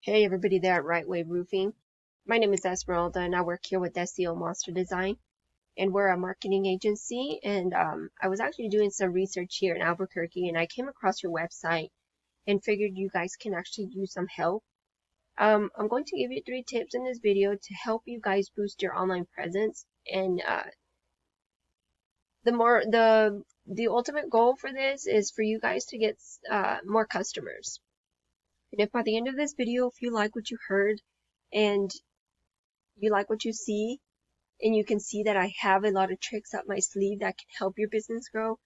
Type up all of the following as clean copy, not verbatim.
Hey everybody there at Right Wave Roofing. My name is Esmeralda and I work here with SEO Monster Design, and we're a marketing agency, and I was actually doing some research here in Albuquerque and I came across your website and figured you guys can actually use some help. I'm going to give you 3 tips in this video to help you guys boost your online presence, and the ultimate goal for this is for you guys to get more customers. And if by the end of this video, if you like what you heard and you like what you see, and you can see that I have a lot of tricks up my sleeve that can help your business grow,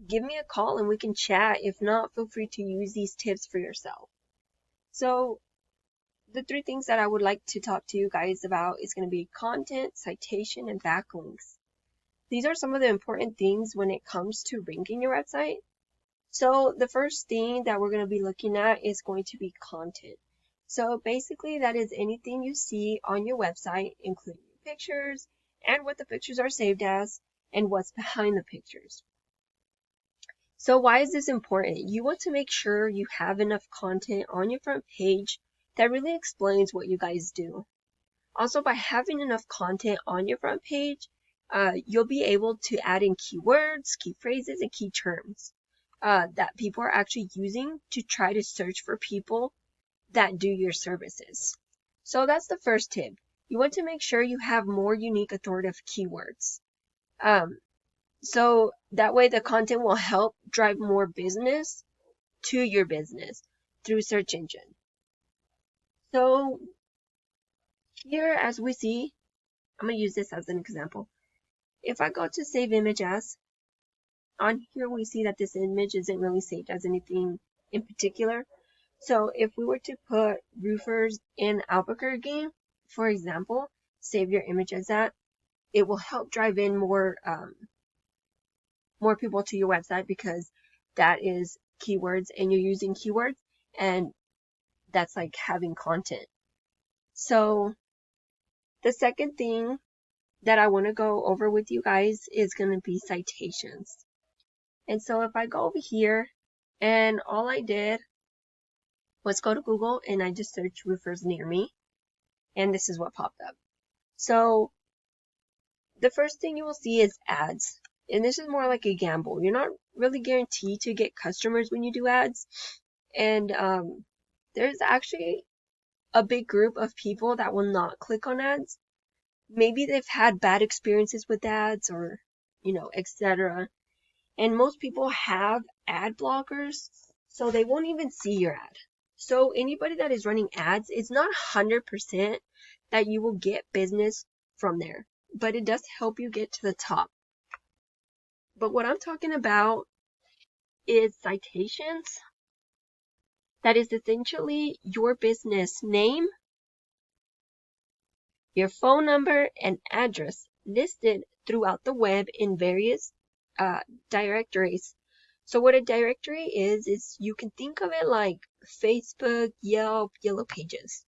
give me a call and we can chat. If not, feel free to use these tips for yourself. So the 3 things that I would like to talk to you guys about is going to be content, citation, and backlinks. These are some of the important things when it comes to ranking your website. So the first thing that we're going to be looking at is going to be content. So basically that is anything you see on your website, including pictures and what the pictures are saved as and what's behind the pictures. So why is this important? You want to make sure you have enough content on your front page that really explains what you guys do. Also, by having enough content on your front page, you'll be able to add in keywords, key phrases, and key terms that people are actually using to try to search for people that do your services. So that's the first tip. You want to make sure you have more unique authoritative keywords. So that way the content will help drive more business to your business through search engine. So here, as we see, I'm going to use this as an example. If I go to save image as, on here we see that this image isn't really saved as anything in particular. So if we were to put roofers in Albuquerque, for example, save your image as that, it will help drive in more people to your website because that is keywords and you're using keywords, and that's like having content. So the second thing that I want to go over with you guys is going to be citations. And so if I go over here and all I did was go to Google and I just searched roofers near me, and this is what popped up. So the first thing you will see is ads. And this is more like a gamble. You're not really guaranteed to get customers when you do ads. And there's actually a big group of people that will not click on ads. Maybe they've had bad experiences with ads or, etc. And most people have ad blockers, so they won't even see your ad. So anybody that is running ads, it's not 100% that you will get business from there, but it does help you get to the top. But what I'm talking about is citations. That is essentially your business name, your phone number, and address listed throughout the web in various directories. So what a directory is you can think of it like Facebook, Yelp, Yellow Pages.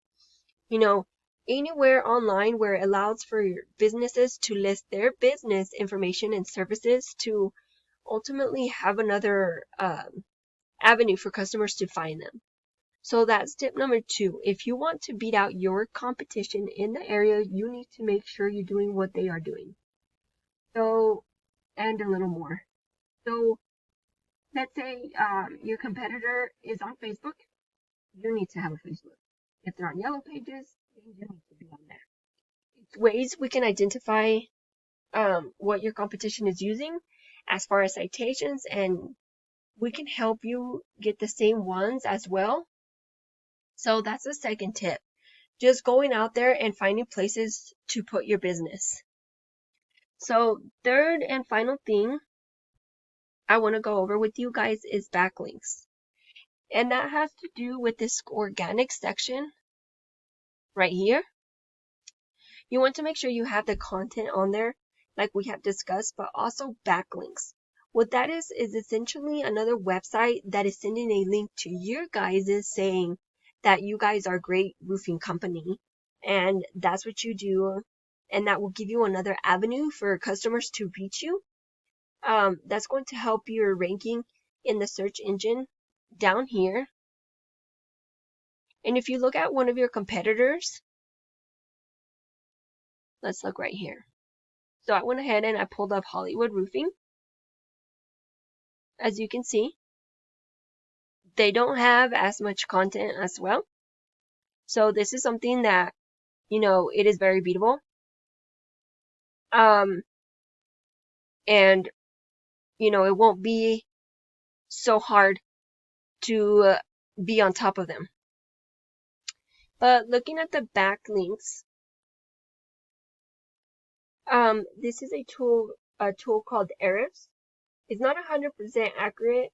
Anywhere online where it allows for businesses to list their business information and services to ultimately have another avenue for customers to find them. So that's tip number 2. If you want to beat out your competition in the area, you need to make sure you're doing what they are doing. So, and a little more. So, let's say your competitor is on Facebook. You need to have a Facebook. If they're on Yellow Pages, then you need to be on there. It's ways we can identify what your competition is using as far as citations, and we can help you get the same ones as well. So that's the second tip. Just going out there and finding places to put your business. So third and final thing I want to go over with you guys is backlinks. And that has to do with this organic section right here. You want to make sure you have the content on there like we have discussed, but also backlinks. What that is essentially another website that is sending a link to your guys' saying that you guys are a great roofing company and that's what you do, and that will give you another avenue for customers to reach you. That's going to help your ranking in the search engine down here. And if you look at one of your competitors, let's look right here. So I went ahead and I pulled up Hollywood Roofing. As you can see, they don't have as much content as well. So this is something that, you know, it is very beatable. And, you know, it won't be so hard to be on top of them. But looking at the backlinks, this is a tool called Ahrefs. It's not 100% accurate.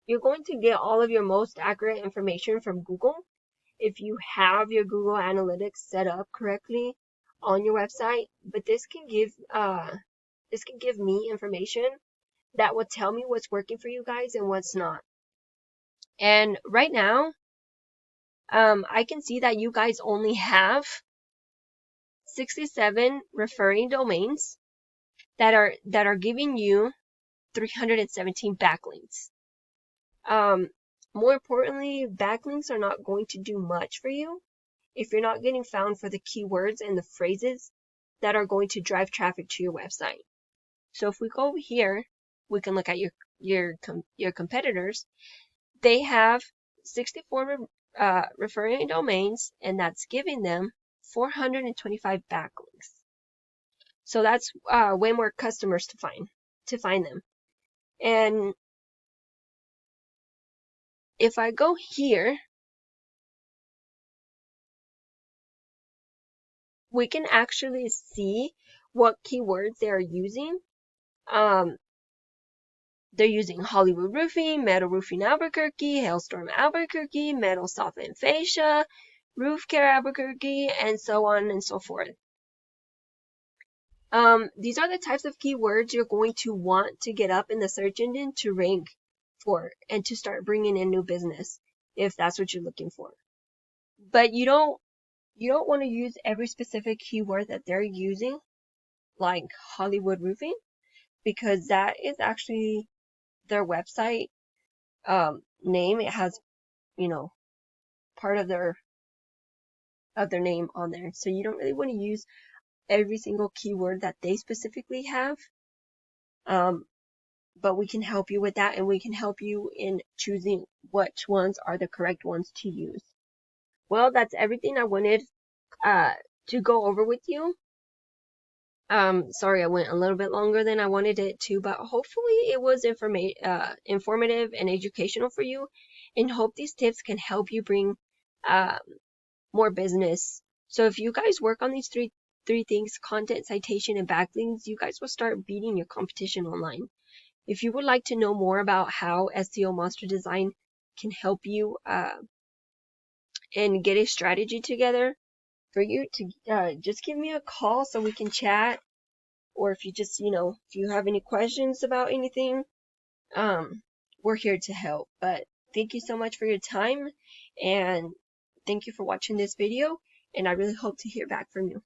You're going to get all of your most accurate information from Google if you have your Google Analytics set up correctly on your website. But this can give me information that will tell me what's working for you guys and what's not. And right now, I can see that you guys only have 67 referring domains that are giving you 317 backlinks. More importantly, backlinks are not going to do much for you if you're not getting found for the keywords and the phrases that are going to drive traffic to your website. So if we go over here, we can look at your competitors. They have 64 referring domains, and that's giving them 425 backlinks. So that's way more customers to find them. And if I go here, we can actually see what keywords they are using. They're using Hollywood Roofing, Metal Roofing Albuquerque, Hailstorm Albuquerque, Metal Soften Fascia, Roof Care Albuquerque, and so on and so forth. These are the types of keywords you're going to want to get up in the search engine to rank for and to start bringing in new business if that's what you're looking for. But you don't want to use every specific keyword that they're using, like Hollywood Roofing, because that is actually their website name. It has, you know, part of their name on there. So you don't really want to use every single keyword that they specifically have. But we can help you with that, and we can help you in choosing which ones are the correct ones to use. Well, that's everything I wanted to go over with you. Sorry I went a little bit longer than I wanted it to, but hopefully it was informative and educational for you, and hope these tips can help you bring more business. So if you guys work on these three things, content, citation, and backlinks, you guys will start beating your competition online. If you would like to know more about how SEO Monster Design can help you and get a strategy together for you to just give me a call so we can chat. Or if you just, you know, if you have any questions about anything, we're here to help. But thank you so much for your time, and thank you for watching this video, and I really hope to hear back from you.